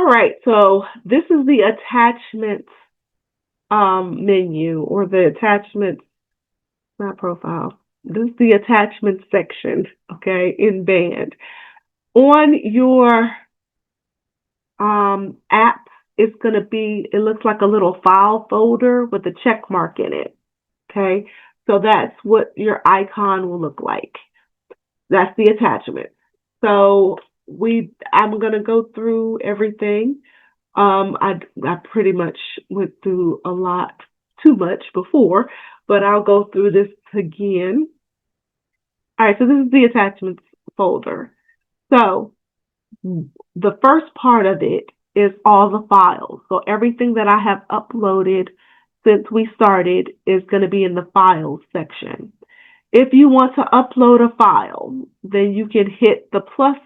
All right, so this is the attachments menu or the attachments, not profile. This is the attachment section, okay, in Band. On your app, it's going to be, it looks like a little file folder with a check mark in it, okay? So that's what your icon will look like. That's the attachment. So I'm going to go through everything. I pretty much went through a lot, too much before, but I'll go through this again. All right, so this is the attachments folder. So the first part of it is all the files. So everything that I have uploaded since we started is going to be in the files section. If you want to upload a file, then you can hit the plus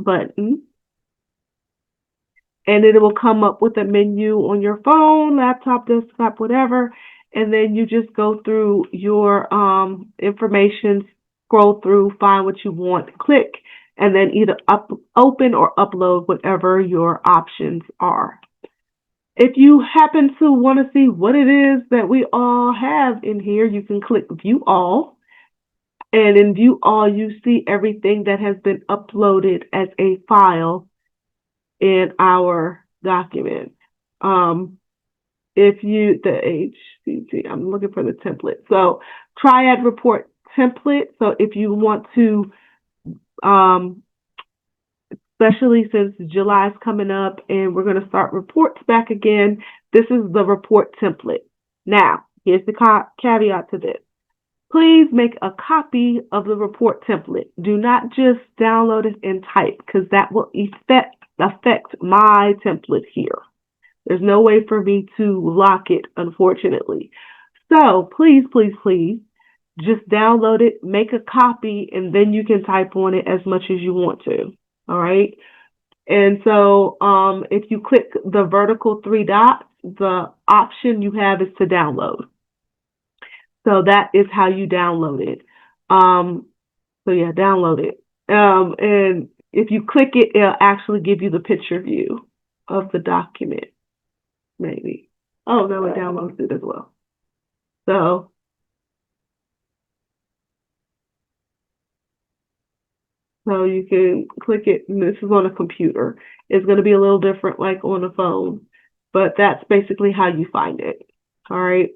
button and it will come up with a menu on your phone, laptop, desktop, whatever. And then you just go through your information, scroll through, find what you want, click, and then either open or upload whatever your options are. If you happen to want to see what it is that we all have in here, you can click View All. And in View All, you see everything that has been uploaded as a file in our document. If you, the HCT, I'm looking for the template. So Triad Report template. So if you want to, especially since July is coming up and we're going to start reports back again, this is the report template. Now, here's the caveat to this. Please make a copy of the report template. Do not just download it and type, because that will affect my template here. There's no way for me to lock it, unfortunately. So please, please, please, just download it, make a copy, and then you can type on it as much as you want to. All right. And so if you click the vertical three dots, the option you have is to download. So that is how you download it. So yeah, download it. And if you click it, it'll actually give you the picture view of the document, maybe. Oh, no, it downloads it as well. So you can click it, and this is on a computer. It's going to be a little different like on a phone, but that's basically how you find it. All right.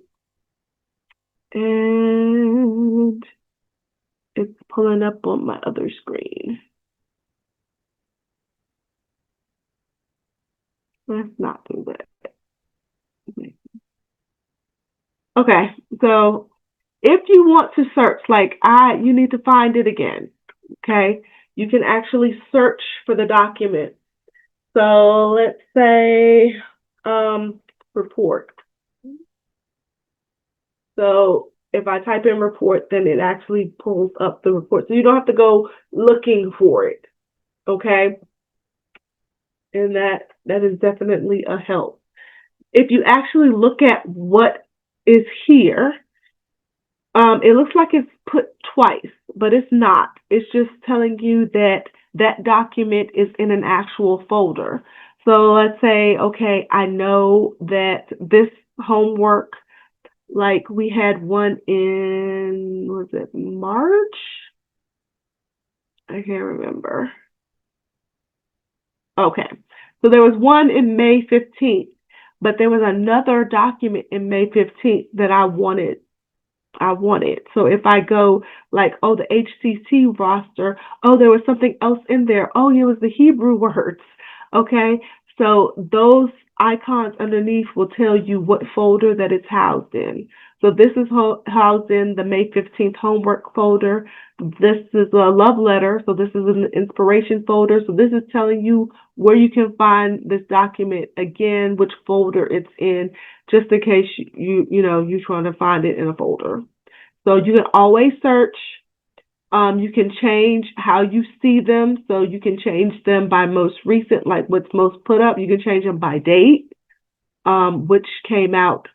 And it's pulling up on my other screen. Let's not do that. Okay, so if you want to search, you need to find it again. Okay, you can actually search for the document. So let's say report. So if I type in report, then it actually pulls up the report. So you don't have to go looking for it. Okay, and that is definitely a help. If you actually look at what is here, it looks like it's put twice, but it's not. It's just telling you that that document is in an actual folder. So let's say, okay, I know that this homework, like we had one in, was it March? I can't remember. Okay, so there was one in May 15th, but there was another document in May 15th that I wanted. So if I go like, oh, the HCC roster, oh, there was something else in there. Oh, it was the Hebrew words. Okay. So those icons underneath will tell you what folder that it's housed in. So this is housed in the May 15th homework folder. This is a love letter. So this is an inspiration folder. So this is telling you where you can find this document, again, which folder it's in, just in case you're trying to find it in a folder. So you can always search. You can change how you see them. So you can change them by most recent, like what's most put up. You can change them by date, which came out,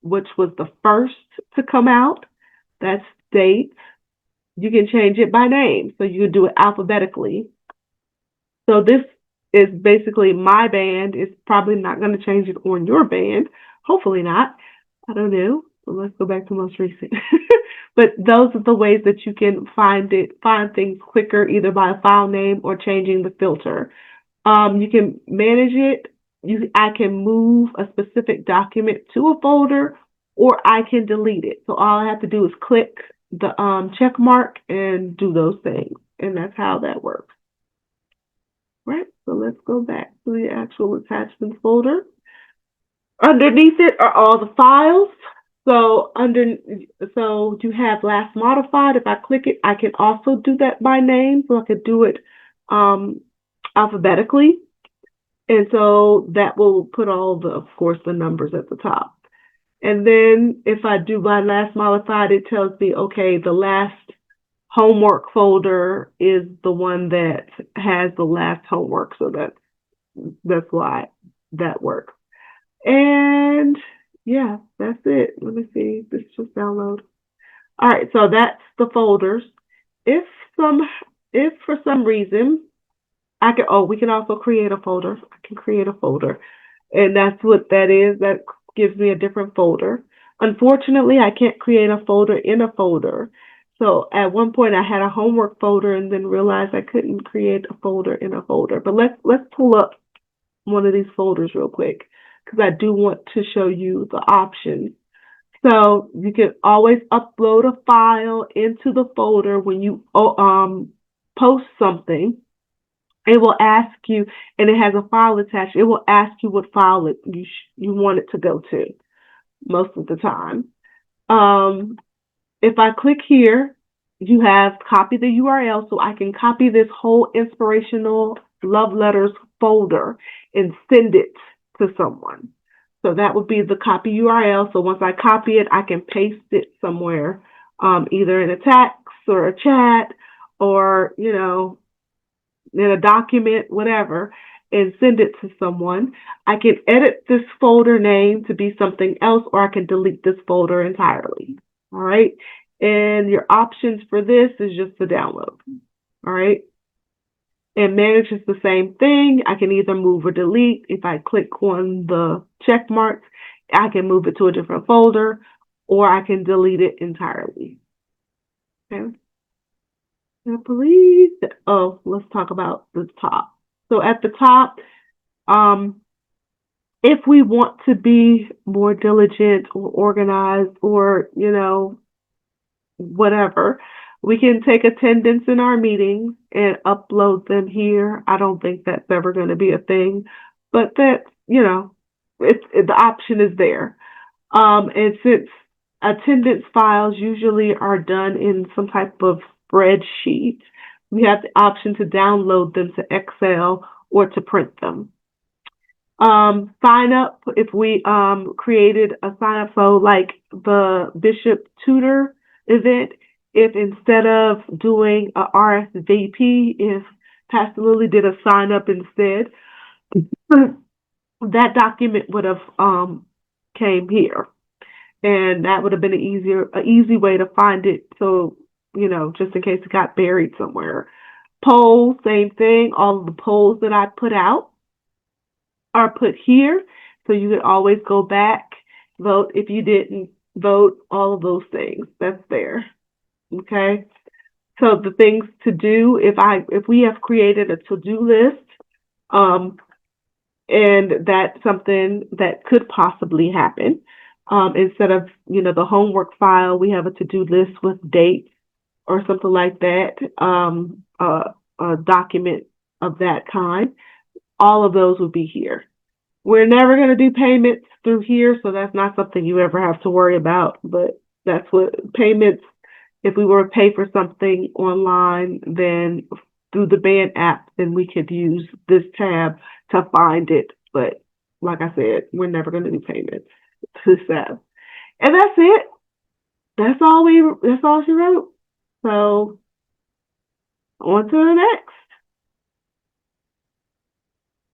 which was the first to come out. That's date. You can change it by name. So you can do it alphabetically. So this is basically my band. It's probably not going to change it on your band. Hopefully not. I don't know. So let's go back to most recent. But those are the ways that you can find things quicker, either by a file name or changing the filter. You can manage it. I can move a specific document to a folder, or I can delete it. So all I have to do is click the check mark and do those things, and that's how that works. Right. So let's go back to the actual attachments folder. Underneath it are all the files. So you have last modified. If I click it, I can also do that by name. So I could do it um, alphabetically. And so that will put all the, of course, the numbers at the top. And then if I do my last modified, it tells me, okay, the last homework folder is the one that has the last homework. So that's why that works. And yeah, that's it. Let me see. This just download. All right, so that's the folders. If some if for some reason we can also create a folder. I can create a folder. And that's what that is. That gives me a different folder. Unfortunately, I can't create a folder in a folder. So at one point I had a homework folder and then realized I couldn't create a folder in a folder. But let's pull up one of these folders real quick because I do want to show you the options. So you can always upload a file into the folder when you post something. It will ask you, and it has a file attached. It will ask you what file you want it to go to most of the time. If I click here, you have copy the URL, so I can copy this whole inspirational love letters folder and send it to someone. So that would be the copy URL. So once I copy it, I can paste it somewhere, either in a text or a chat or, in a document, whatever, and send it to someone. I can edit this folder name to be something else, or I can delete this folder entirely. All right. And your options for this is just to download. All right. And manage is the same thing. I can either move or delete. If I click on the check marks, I can move it to a different folder, or I can delete it entirely. Okay. I believe that, let's talk about the top. So at the top, if we want to be more diligent or organized or, whatever, we can take attendance in our meetings and upload them here. I don't think that's ever going to be a thing, but that, the option is there. And since attendance files usually are done in some type of spreadsheet, we have the option to download them to Excel or to print them. Sign up, if we created a sign up, so like the Bishop Tutor event, if instead of doing a RSVP, if Pastor Lily did a sign up instead, that document would have came here. And that would have been an easy way to find it. So, just in case it got buried somewhere. Polls, same thing. All of the polls that I put out are put here. So you can always go back, vote if you didn't vote, all of those things. That's there. Okay. So the things to do, if we have created a to-do list, and that's something that could possibly happen. Instead of, the homework file, we have a to-do list with dates or something like that, a document of that kind. All of those would be here. We're never going to do payments through here, so that's not something you ever have to worry about. But that's what payments, if we were to pay for something online, then through the band app, then we could use this tab to find it. But like I said, we're never going to do payments to this app. And that's it. That's all she wrote. So on to the next.